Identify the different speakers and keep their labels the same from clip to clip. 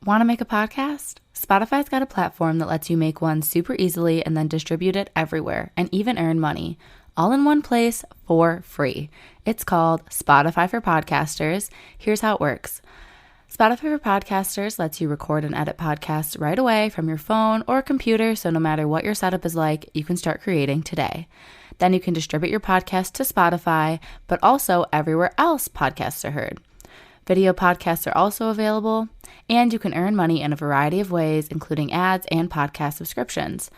Speaker 1: Want to make a podcast? Spotify's got a platform that lets you make one super easily and then distribute it everywhere and even earn money, all in one place for free. It's called Spotify for Podcasters. Here's how it works. Spotify for Podcasters lets you record and edit podcasts right away from your phone or computer, so no matter what your setup is like, you can start creating today. Then you can distribute your podcast to Spotify, but also everywhere else podcasts are heard. Video podcasts are also available, and you can earn money in a variety of ways, including ads and podcast subscriptions.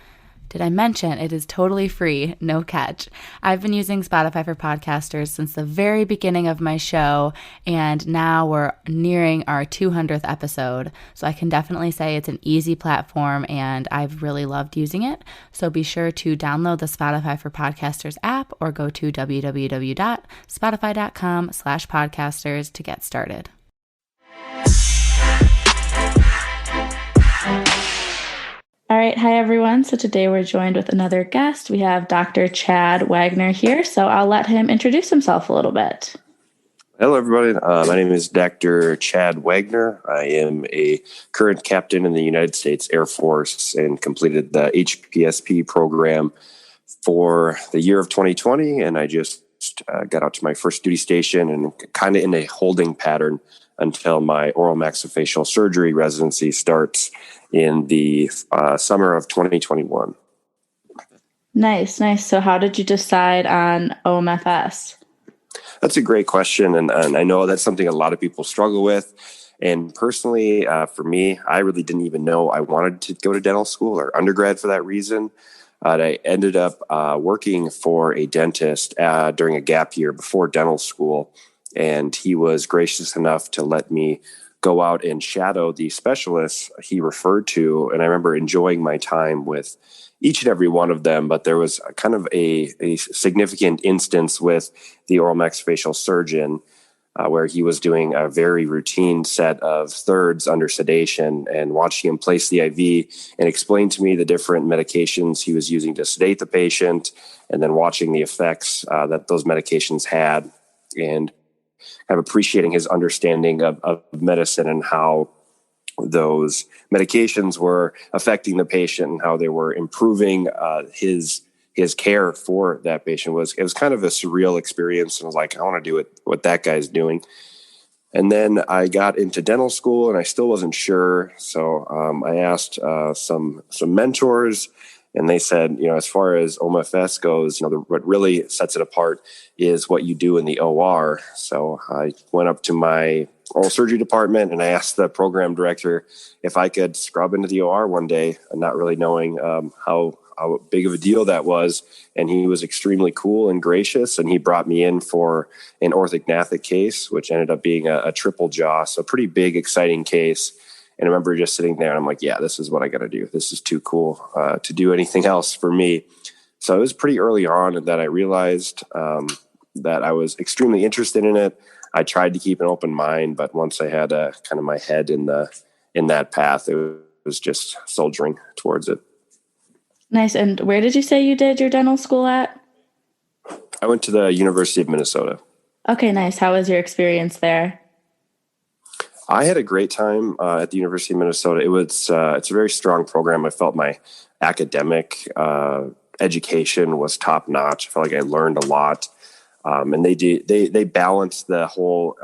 Speaker 1: Did I mention it is totally free, no catch? I've been using Spotify for Podcasters since the very beginning of my show, and now we're nearing our 200th episode. So I can definitely say it's an easy platform, and I've really loved using it. So be sure to download the Spotify for Podcasters app or go to www.spotify.com/podcasters to get started. All right. Hi, everyone. So today we're joined with another guest. We have Dr. Chad Wagner here. So I'll let him introduce himself a little bit.
Speaker 2: Hello, everybody. My name is Dr. Chad Wagner. I am a current captain in the United States Air Force and completed the HPSP program for the year of 2020. And I just got out to my first duty station and kind of in a holding pattern until my oral maxillofacial surgery residency starts in the summer of 2021.
Speaker 1: Nice. So how did you decide on OMFS?
Speaker 2: That's a great question. And I know that's something a lot of people struggle with. And personally, for me, I really didn't even know I wanted to go to dental school or undergrad for that reason. I ended up working for a dentist during a gap year before dental school. And he was gracious enough to let me go out and shadow the specialists he referred to. And I remember enjoying my time with each and every one of them. But there was kind of a significant instance with the oral maxillofacial surgeon where he was doing a very routine set of thirds under sedation, and watching him place the IV and explain to me the different medications he was using to sedate the patient, and then watching the effects that those medications had, and kind of appreciating his understanding of medicine and how those medications were affecting the patient and how they were improving his care for that patient. It was kind of a surreal experience. And I was like, I want to do what that guy's doing. And then I got into dental school and I still wasn't sure. So I asked some mentors, and they said, as far as OMFS goes, what really sets it apart is what you do in the OR. So I went up to my oral surgery department and I asked the program director if I could scrub into the OR one day, and not really knowing how big of a deal that was. And he was extremely cool and gracious, and he brought me in for an orthognathic case, which ended up being a triple jaw. So pretty big, exciting case. And I remember just sitting there and I'm like, yeah, this is what I got to do. This is too cool to do anything else for me. So it was pretty early on that I realized that I was extremely interested in it. I tried to keep an open mind, but once I had kind of my head in that path, it was just soldiering towards it.
Speaker 1: Nice. And where did you say you did your dental school at?
Speaker 2: I went to the University of Minnesota.
Speaker 1: Okay, nice. How was your experience there?
Speaker 2: I had a great time at the University of Minnesota. It's a very strong program. I felt my academic education was top notch. I felt like I learned a lot, and they balanced the whole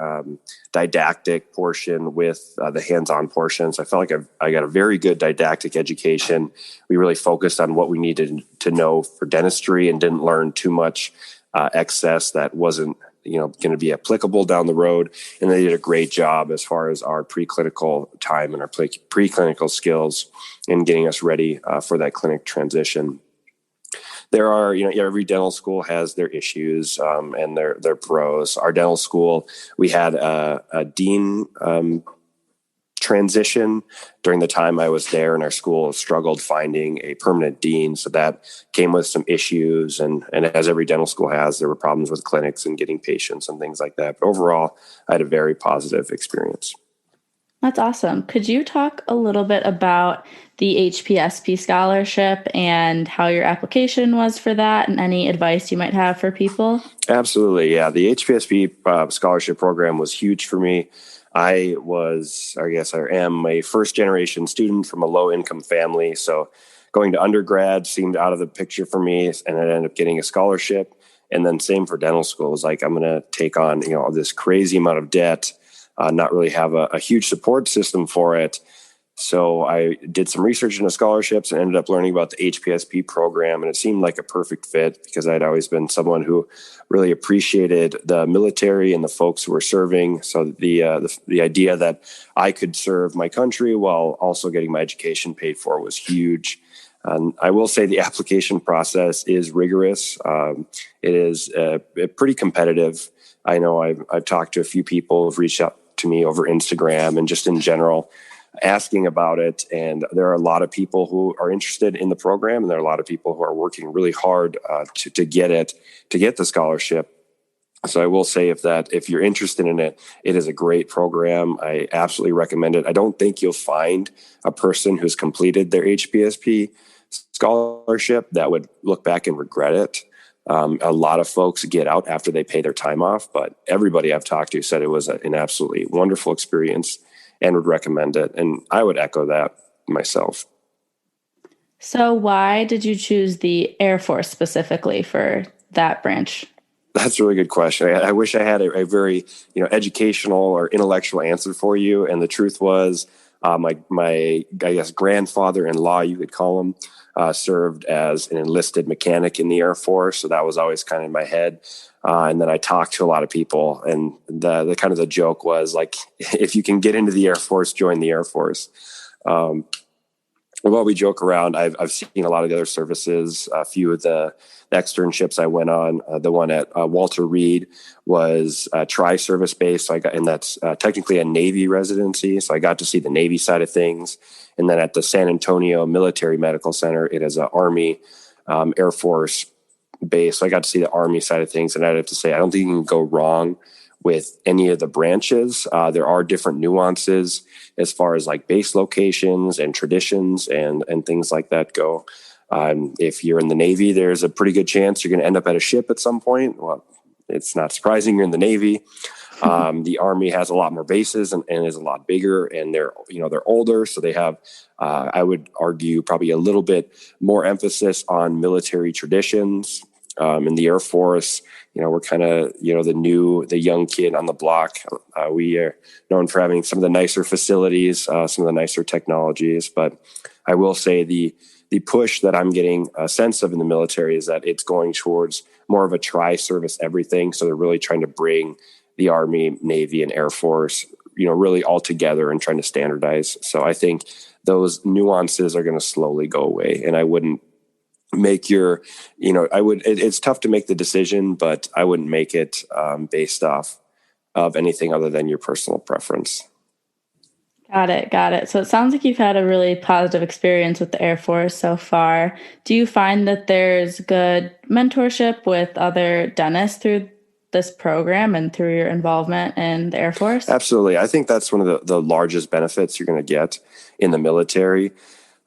Speaker 2: didactic portion with the hands-on portion. So I felt like I got a very good didactic education. We really focused on what we needed to know for dentistry and didn't learn too much excess that wasn't going to be applicable down the road. And they did a great job as far as our preclinical time and our preclinical skills in getting us ready for that clinic transition. There are, every dental school has their issues and their pros. Our dental school, we had a dean transition during the time I was there, and our school struggled finding a permanent dean. So that came with some issues. And as every dental school has, there were problems with clinics and getting patients and things like that. But overall, I had a very positive experience.
Speaker 1: That's awesome. Could you talk a little bit about the HPSP scholarship and how your application was for that, and any advice you might have for people?
Speaker 2: Absolutely. Yeah. The HPSP scholarship program was huge for me. I guess I am a first generation student from a low income family. So going to undergrad seemed out of the picture for me, and I ended up getting a scholarship. And then same for dental school. It was like, I'm going to take on, this crazy amount of debt, not really have a huge support system for it. So I did some research into scholarships and ended up learning about the HPSP program. And it seemed like a perfect fit because I'd always been someone who really appreciated the military and the folks who were serving. So the idea that I could serve my country while also getting my education paid for was huge. I will say the application process is rigorous. It is pretty competitive. I know I've talked to a few people who've reached out to me over Instagram and just in general asking about it. And there are a lot of people who are interested in the program, and there are a lot of people who are working really hard to get the scholarship. So I will say if you're interested in it, it is a great program. I absolutely recommend it. I don't think you'll find a person who's completed their HPSP scholarship that would look back and regret it. A lot of folks get out after they pay their time off, but everybody I've talked to said it was an absolutely wonderful experience and would recommend it. And I would echo that myself.
Speaker 1: So why did you choose the Air Force specifically for that branch?
Speaker 2: That's a really good question. I wish I had a very, educational or intellectual answer for you. And the truth was, my I guess grandfather-in-law, you could call him, served as an enlisted mechanic in the Air Force. So that was always kind of in my head. And then I talked to a lot of people, and the kind of the joke was like, if you can get into the Air Force, join the Air Force. While we joke around, I've seen a lot of the other services. A few of the externships I went on, the one at Walter Reed was tri-service based. So that's technically a Navy residency. So I got to see the Navy side of things. And then at the San Antonio Military Medical Center, it is an Army Air Force base. So I got to see the Army side of things. And I'd have to say, I don't think you can go wrong with any of the branches. There are different nuances as far as like base locations and traditions and things like that go. If you're in the Navy, there's a pretty good chance you're going to end up at a ship at some point. Well, it's not surprising you're in the Navy. The Army has a lot more bases and is a lot bigger, and they're older. So they have, I would argue, probably a little bit more emphasis on military traditions. In the Air Force, we're kind of, the young kid on the block. We are known for having some of the nicer facilities, some of the nicer technologies. But I will say the push that I'm getting a sense of in the military is that it's going towards more of a tri-service everything. So they're really trying to bring the Army, Navy, and Air Force, really all together and trying to standardize. So I think those nuances are going to slowly go away. And I wouldn't make it's tough to make the decision, but I wouldn't make it based off of anything other than your personal preference.
Speaker 1: Got it. So it sounds like you've had a really positive experience with the Air Force so far. Do you find that there's good mentorship with other dentists through this program and through your involvement in the Air Force?
Speaker 2: Absolutely. I think that's one of the largest benefits you're going to get in the military.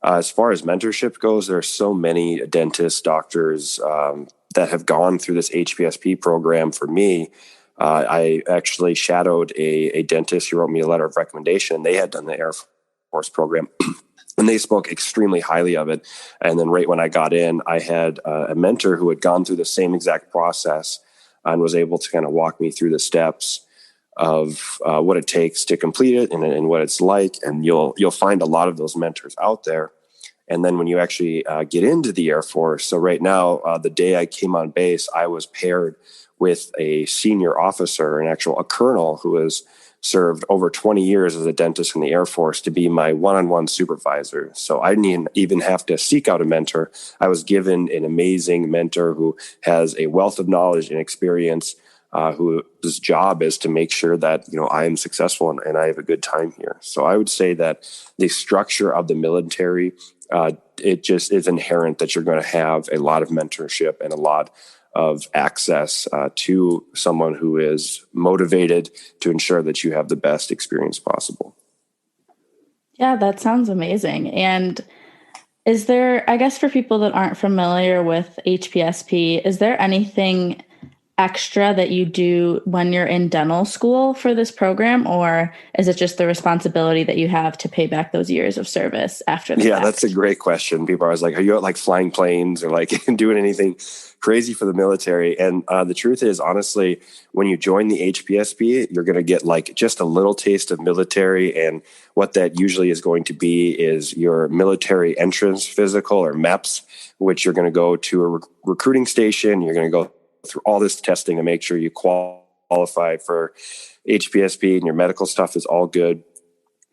Speaker 2: As far as mentorship goes, there are so many dentists, doctors that have gone through this HPSP program. For me, I actually shadowed a dentist who wrote me a letter of recommendation. They had done the Air Force program, and they spoke extremely highly of it. And then right when I got in, I had a mentor who had gone through the same exact process and was able to kind of walk me through the steps of what it takes to complete it and what it's like. And you'll find a lot of those mentors out there. And then when you actually get into the Air Force, so right now, the day I came on base, I was paired with a senior officer, a colonel who has served over 20 years as a dentist in the Air Force, to be my one-on-one supervisor. So I didn't even have to seek out a mentor. I was given an amazing mentor who has a wealth of knowledge and experience, whose job is to make sure that I am successful and I have a good time here. So I would say that the structure of the military, it just is inherent that you're going to have a lot of mentorship and a lot of access to someone who is motivated to ensure that you have the best experience possible.
Speaker 1: Yeah, that sounds amazing. And is there, I guess for people that aren't familiar with HPSP, is there anything extra that you do when you're in dental school for this program, or is it just the responsibility that you have to pay back those years of service after the fact?
Speaker 2: That's a great question. People are always like, are you out like flying planes or like doing anything crazy for the military? And the truth is, honestly, when you join the HPSP, you're going to get like just a little taste of military. And what that usually is going to be is your military entrance physical, or MEPS, which you're going to go to a recruiting station. You're going to go through all this testing to make sure you qualify for HPSP and your medical stuff is all good.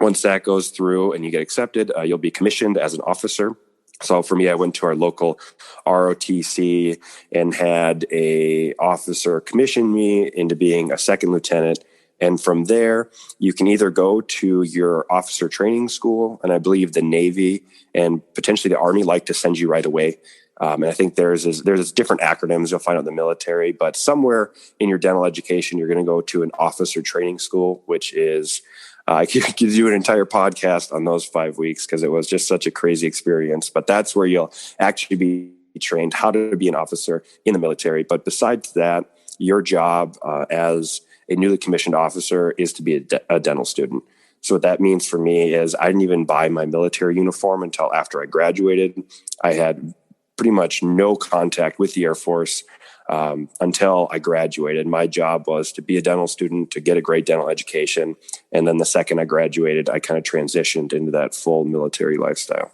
Speaker 2: Once that goes through and you get accepted, you'll be commissioned as an officer. So for me, I went to our local ROTC and had a officer commission me into being a second lieutenant. And from there, you can either go to your officer training school, and I believe the Navy and potentially the Army like to send you right away. And I think there's different acronyms you'll find out in the military, but somewhere in your dental education, you're going to go to an officer training school, which is, I could do an entire podcast on those 5 weeks because it was just such a crazy experience. But that's where you'll actually be trained how to be an officer in the military. But besides that, your job as a newly commissioned officer is to be a dental student. So what that means for me is I didn't even buy my military uniform until after I graduated. I had pretty much no contact with the Air Force until I graduated. My job was to be a dental student, to get a great dental education. And then the second I graduated, I kind of transitioned into that full military lifestyle.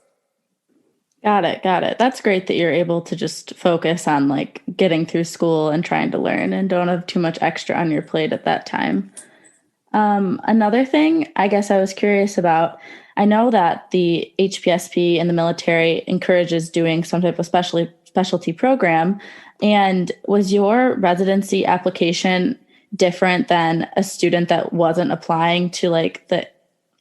Speaker 1: Got it. That's great that you're able to just focus on like getting through school and trying to learn and don't have too much extra on your plate at that time. Another thing I guess I was curious about, I know that the HPSP in the military encourages doing some type of specialty program. And was your residency application different than a student that wasn't applying to like the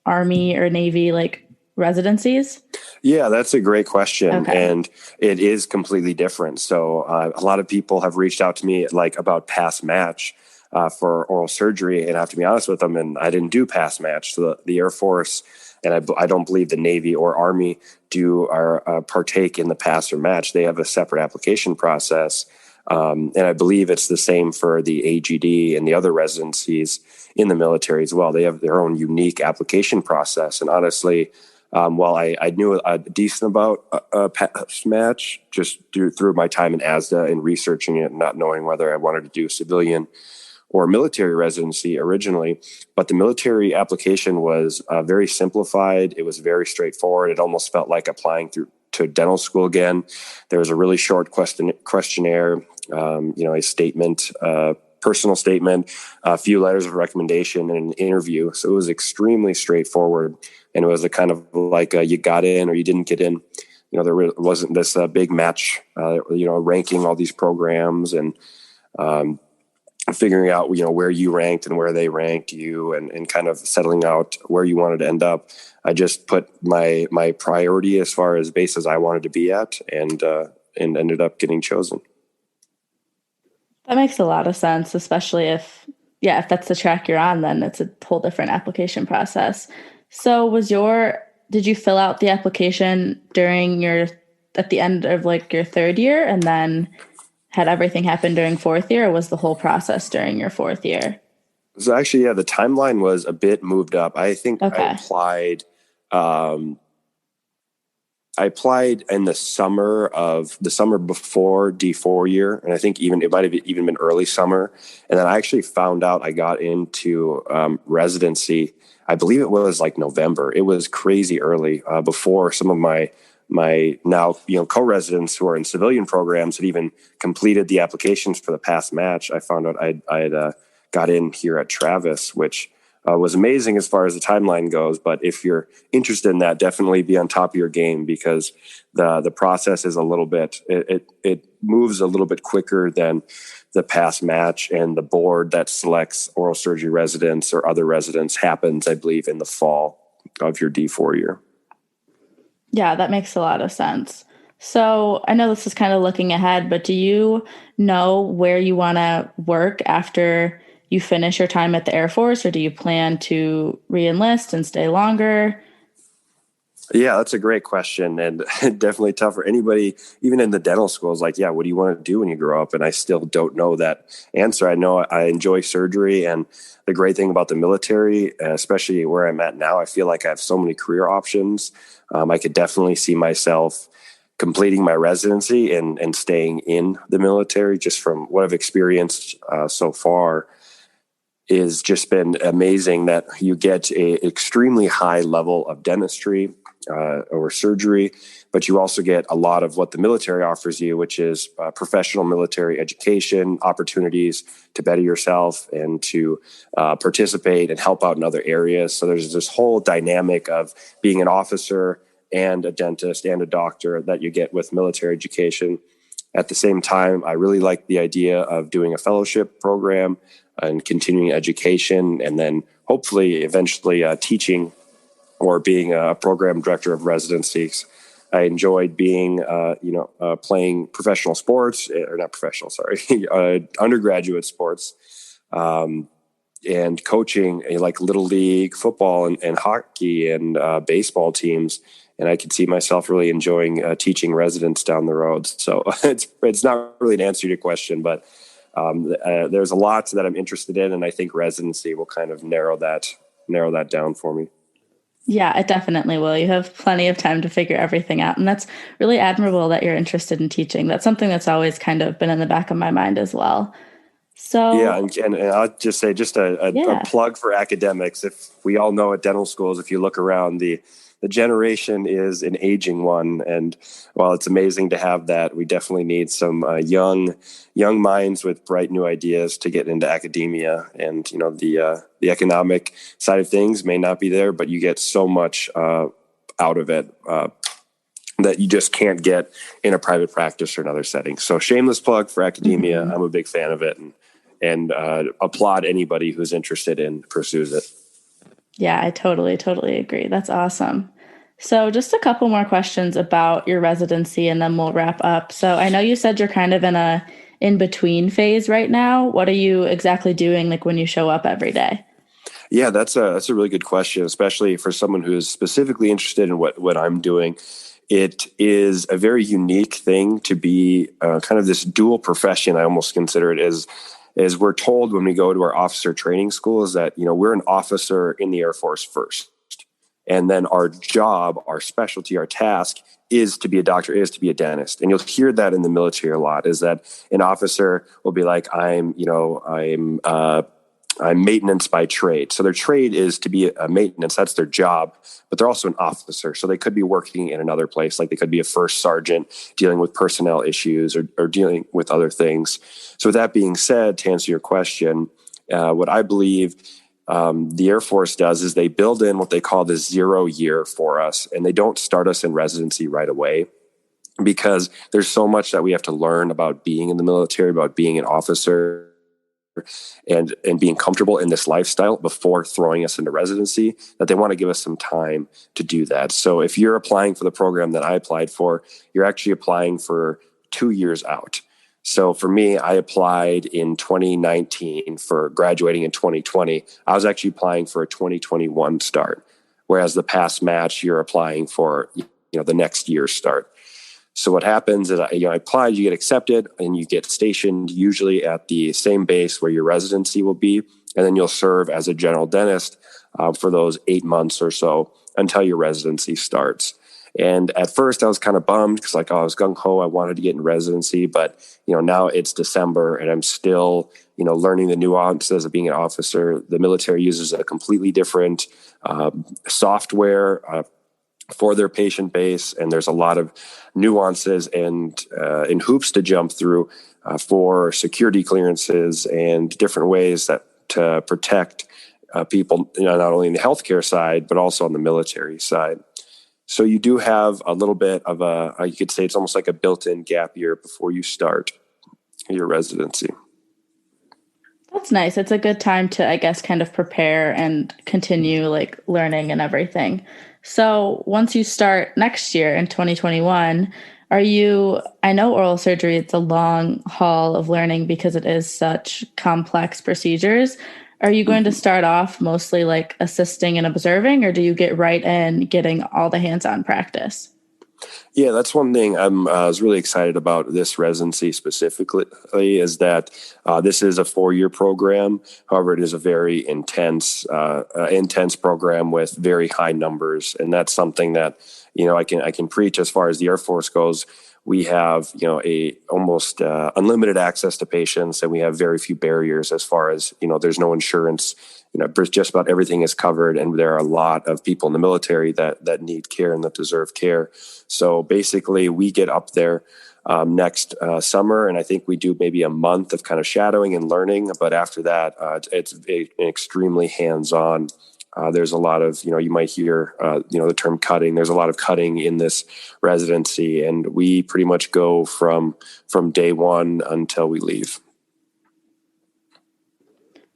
Speaker 1: Army or Navy like residencies?
Speaker 2: Yeah, that's a great question.
Speaker 1: Okay.
Speaker 2: And it is completely different. So a lot of people have reached out to me like about pass match for oral surgery. And I have to be honest with them, and I didn't do pass match. So the Air Force, and I don't believe the Navy or Army partake in the pass or match. They have a separate application process. And I believe it's the same for the AGD and the other residencies in the military as well. They have their own unique application process. And honestly, while I knew a decent about a pass match just through my time in ASDA and researching it and not knowing whether I wanted to do civilian or military residency originally, but the military application was very simplified. It was very straightforward. It almost felt like applying to dental school again. There was a really short questionnaire, a statement, personal statement, a few letters of recommendation, and an interview. So it was extremely straightforward. And it was a kind of like you got in or you didn't get in. There wasn't this big match, ranking all these programs and figuring out, where you ranked and where they ranked you and kind of settling out where you wanted to end up. I just put my priority as far as bases I wanted to be at and ended up getting chosen.
Speaker 1: That makes a lot of sense, especially if that's the track you're on, then it's a whole different application process. So did you fill out the application at the end of like your third year and then had everything happen during fourth year, or was the whole process during your fourth year?
Speaker 2: So actually, the timeline was a bit moved up. I think okay. I applied in the summer before D4 year. And I think it might have even been early summer. And then I actually found out I got into residency. I believe it was like November. It was crazy early before some of my now, co-residents who are in civilian programs had even completed the applications for the pass match. I found out I had got in here at Travis, which was amazing as far as the timeline goes. But if you're interested in that, definitely be on top of your game because the process is a little bit, it moves a little bit quicker than the pass match, and the board that selects oral surgery residents or other residents happens, I believe, in the fall of your D4 year.
Speaker 1: Yeah, that makes a lot of sense. So I know this is kind of looking ahead, but do you know where you want to work after you finish your time at the Air Force, or do you plan to re-enlist and stay longer?
Speaker 2: Yeah, that's a great question, and definitely tough for anybody, even in the dental schools. Like, yeah, what do you want to do when you grow up? And I still don't know that answer. I know I enjoy surgery, and the great thing about the military, especially where I'm at now, I feel like I have so many career options. I could definitely see myself completing my residency and staying in the military, just from what I've experienced so far is just been amazing that you get a extremely high level of dentistry or surgery, but you also get a lot of what the military offers you, which is professional military education, opportunities to better yourself and to participate and help out in other areas. So there's this whole dynamic of being an officer and a dentist and a doctor that you get with military education. At the same time, I really like the idea of doing a fellowship program and continuing education, and then hopefully eventually teaching or being a program director of residencies. I enjoyed being, playing professional sports, or not professional, sorry, undergraduate sports, and coaching like little league football and hockey and baseball teams. And I could see myself really enjoying teaching residents down the road. So it's not really an answer to your question, but there's a lot that I'm interested in, and I think residency will kind of narrow that down for me.
Speaker 1: Yeah, it definitely will. You have plenty of time to figure everything out. And that's really admirable that you're interested in teaching. That's something that's always kind of been in the back of my mind as well.
Speaker 2: Yeah,
Speaker 1: So,
Speaker 2: and I'll just say just a
Speaker 1: yeah.
Speaker 2: plug for academics. If we all know at dental schools, if you look around, the generation is an aging one, and while it's amazing to have that, we definitely need some young minds with bright new ideas to get into academia. And the economic side of things may not be there, but you get so much out of it. That you just can't get in a private practice or another setting. So shameless plug for academia.
Speaker 1: Mhm.
Speaker 2: I'm a big fan of it, and applaud anybody who's interested in pursues it.
Speaker 1: Yeah, I totally agree. That's awesome. So, just a couple more questions about your residency and then we'll wrap up. So, I know you said you're kind of in a in between phase right now. What are you exactly doing like when you show up every day?
Speaker 2: Yeah, that's a really good question, especially for someone who's specifically interested in what I'm doing. It is a very unique thing to be kind of this dual profession. I almost consider it as we're told when we go to our officer training school is that we're an officer in the Air Force first, and then our job, our specialty, our task is to be a doctor, is to be a dentist. And you'll hear that in the military a lot. Is that an officer will be like, I'm maintenance by trade. So their trade is to be a maintenance. That's their job, but they're also an officer. So they could be working in another place. Like they could be a first sergeant dealing with personnel issues or dealing with other things. So with that being said, to answer your question, what I believe the Air Force does is they build in what they call the 0 year for us. And they don't start us in residency right away, because there's so much that we have to learn about being in the military, about being an officer, and being comfortable in this lifestyle before throwing us into residency, that they want to give us some time to do that. So if you're applying for the program that I applied for, you're actually applying for 2 years out. So for me, I applied in 2019 for graduating in 2020. I was actually applying for a 2021 start, whereas the past match, you're applying for the next year's start. So what happens is, I applied, you get accepted, and you get stationed usually at the same base where your residency will be, and then you'll serve as a general dentist for those 8 months or so until your residency starts. And at first, I was kind of bummed because, I was gung ho, I wanted to get in residency, but now it's December, and I'm still learning the nuances of being an officer. The military uses a completely different software for their patient base, and there's a lot of nuances and hoops to jump through for security clearances and different ways that to protect people, not only in the healthcare side but also on the military side. So you do have a little bit of you could say it's almost like a built-in gap year before you start your residency.
Speaker 1: That's nice. It's a good time to, I guess, kind of prepare and continue like learning and everything. So once you start next year in 2021, I know oral surgery, it's a long haul of learning because it is such complex procedures. Are you going to start off mostly like assisting and observing, or do you get right in getting all the hands-on practice?
Speaker 2: Yeah, that's one thing I was really excited about this residency specifically is that this is a 4-year program. However, it is a very intense program with very high numbers, and that's something that I can preach as far as the Air Force goes. We have a almost unlimited access to patients, and we have very few barriers as far as there's no insurance. Just about everything is covered, and there are a lot of people in the military that need care and that deserve care. So basically, we get up there next summer, and I think we do maybe a month of kind of shadowing and learning. But after that, it's extremely hands-on. There's a lot of, you might hear, the term cutting. There's a lot of cutting in this residency, and we pretty much go from day one until we leave.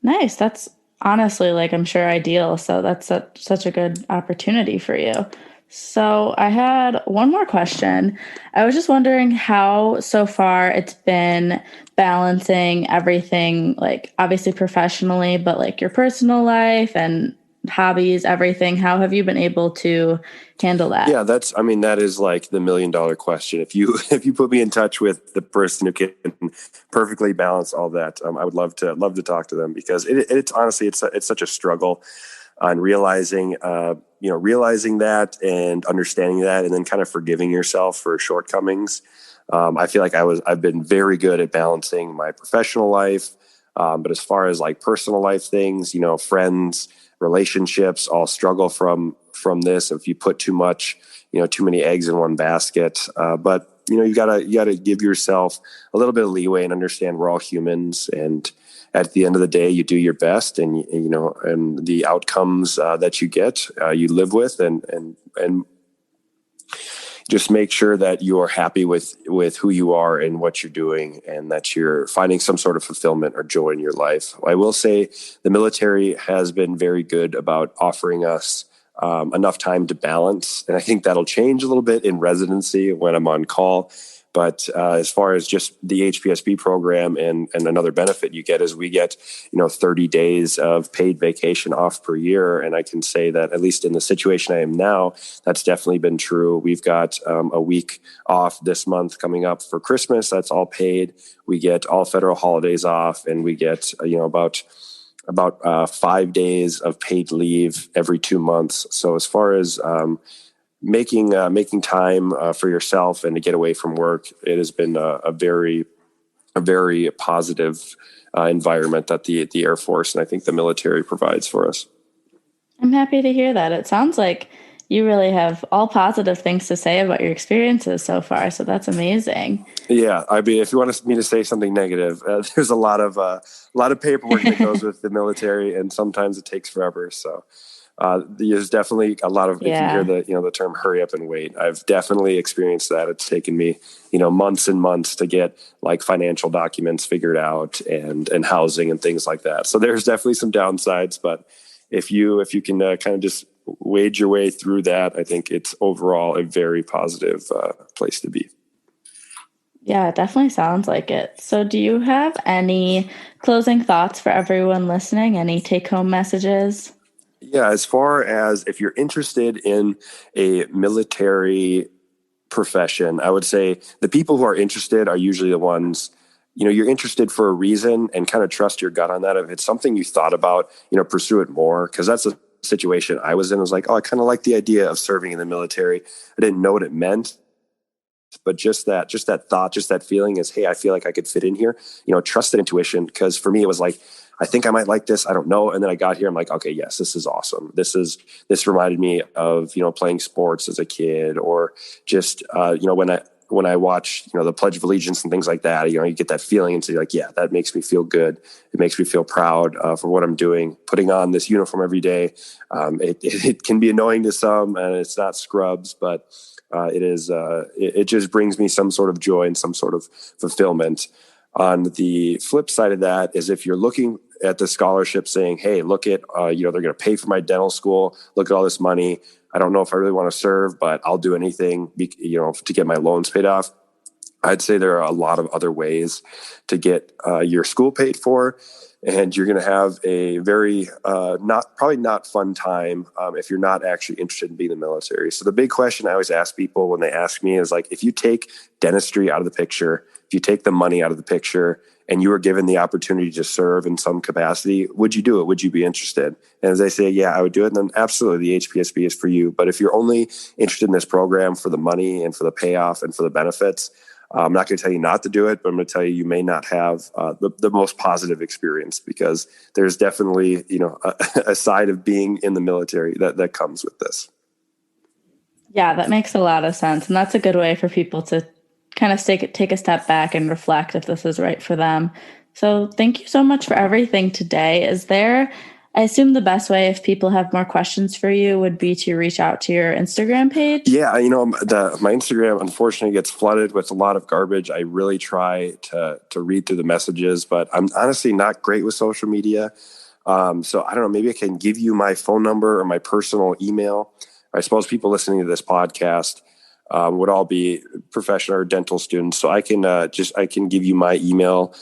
Speaker 1: Nice. That's honestly, like, I'm sure ideal. So that's such a good opportunity for you. So I had one more question. I was just wondering how so far it's been balancing everything, like obviously professionally, but like your personal life and hobbies, everything. How have you been able to handle that?
Speaker 2: Yeah, that is like the $1,000,000 question. If you if you put me in touch with the person who can perfectly balance all that, I would love to talk to them, because it's honestly it's such a struggle on realizing that and understanding that, and then kind of forgiving yourself for shortcomings. I feel like I've been very good at balancing my professional life, but as far as like personal life things, friends, relationships, all struggle from this. If you put too many eggs in one basket, but you gotta give yourself a little bit of leeway and understand we're all humans, and at the end of the day, you do your best, and the outcomes that you get, you live with, and just make sure that you're happy with who you are and what you're doing, and that you're finding some sort of fulfillment or joy in your life. I will say the military has been very good about offering us enough time to balance, and I think that'll change a little bit in residency when I'm on call. But as far as just the HPSP program, and another benefit you get is we get 30 days of paid vacation off per year, and I can say that at least in the situation I am now, that's definitely been true. We've got a week off this month coming up for Christmas. That's all paid. We get all federal holidays off, and we get about 5 days of paid leave every 2 months. So as far as making time for yourself and to get away from work, it has been a very positive environment that the Air Force and I think the military provides for us.
Speaker 1: I'm happy to hear that. It sounds like you really have all positive things to say about your experiences so far. So that's amazing.
Speaker 2: Yeah, I mean, if you want me to say something negative, there's a lot of paperwork that goes with the military, and sometimes it takes forever. So there's definitely a lot of, if you hear the term hurry up and wait, I've definitely experienced that. It's taken me, months and months to get like financial documents figured out, and housing and things like that. So there's definitely some downsides, but if you can kind of just wade your way through that, I think it's overall a very positive place to be.
Speaker 1: Yeah, it definitely sounds like it. So do you have any closing thoughts for everyone listening? Any take-home messages?
Speaker 2: Yeah, as far as if you're interested in a military profession, I would say the people who are interested are usually the ones, you're interested for a reason, and kind of trust your gut on that. If it's something you thought about, pursue it more, because that's a situation I was in. I was like, oh, I kind of like the idea of serving in the military. I didn't know what it meant, but just that thought, just that feeling is, hey, I feel like I could fit in here. Trust that intuition, because for me it was like, I think I might like this. I don't know. And then I got here. I'm like, okay, yes, this is awesome. This reminded me of, playing sports as a kid, or just, when I watch, the Pledge of Allegiance and things like that, you get that feeling, and so you're like, yeah, that makes me feel good. It makes me feel proud for what I'm doing. Putting on this uniform every day, it can be annoying to some, and it's not scrubs, but it just brings me some sort of joy and some sort of fulfillment. On the flip side of that is, if you're looking at the scholarship saying, hey, look at, they're going to pay for my dental school. Look at all this money. I don't know if I really want to serve, but I'll do anything, to get my loans paid off. I'd say there are a lot of other ways to get your school paid for. and you're going to have a very probably not fun time if you're not actually interested in being in the military. So the big question I always ask people when they ask me is like, if you take dentistry out of the picture, if you take the money out of the picture, and you were given the opportunity to serve in some capacity, would you do it? Would you be interested? And as they say, yeah, I would do it. And then absolutely, the HPSP is for you. But if you're only interested in this program for the money and for the payoff and for the benefits, I'm not going to tell you not to do it, but I'm going to tell you may not have the most positive experience, because there's definitely, a side of being in the military that comes with this.
Speaker 1: Yeah, that makes a lot of sense. And that's a good way for people to kind of take a step back and reflect if this is right for them. So thank you so much for everything today. I assume the best way if people have more questions for you would be to reach out to your Instagram page?
Speaker 2: Yeah, my Instagram unfortunately gets flooded with a lot of garbage. I really try to read through the messages, but I'm honestly not great with social media. So I don't know, maybe I can give you my phone number or my personal email. I suppose people listening to this podcast would all be professional or dental students. So I can give you my email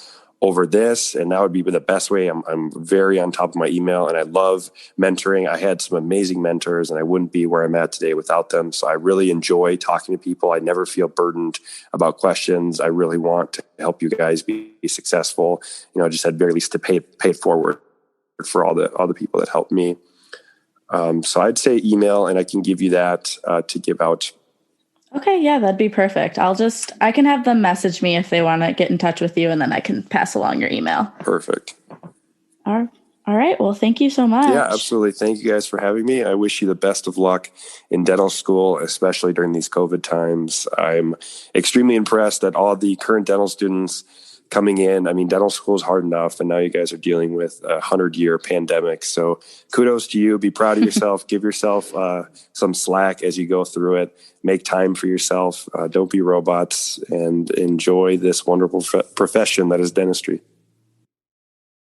Speaker 2: over this, and that would be the best way. I'm very on top of my email, and I love mentoring. I had some amazing mentors, and I wouldn't be where I'm at today without them. So I really enjoy talking to people. I never feel burdened about questions. I really want to help you guys be successful. Just at very least to pay it forward for all the people that helped me. So I'd say email, and I can give you that to give out.
Speaker 1: Okay, yeah, that'd be perfect. I can have them message me if they want to get in touch with you, and then I can pass along your email.
Speaker 2: Perfect.
Speaker 1: All right. Well, thank you so much.
Speaker 2: Yeah, absolutely. Thank you guys for having me. I wish you the best of luck in dental school, especially during these COVID times. I'm extremely impressed at all the current dental students coming in. I mean, dental school is hard enough, and now you guys are dealing with a 100-year pandemic. So kudos to you. Be proud of yourself. Give yourself some slack as you go through it. Make time for yourself. Don't be robots, and enjoy this wonderful profession that is dentistry.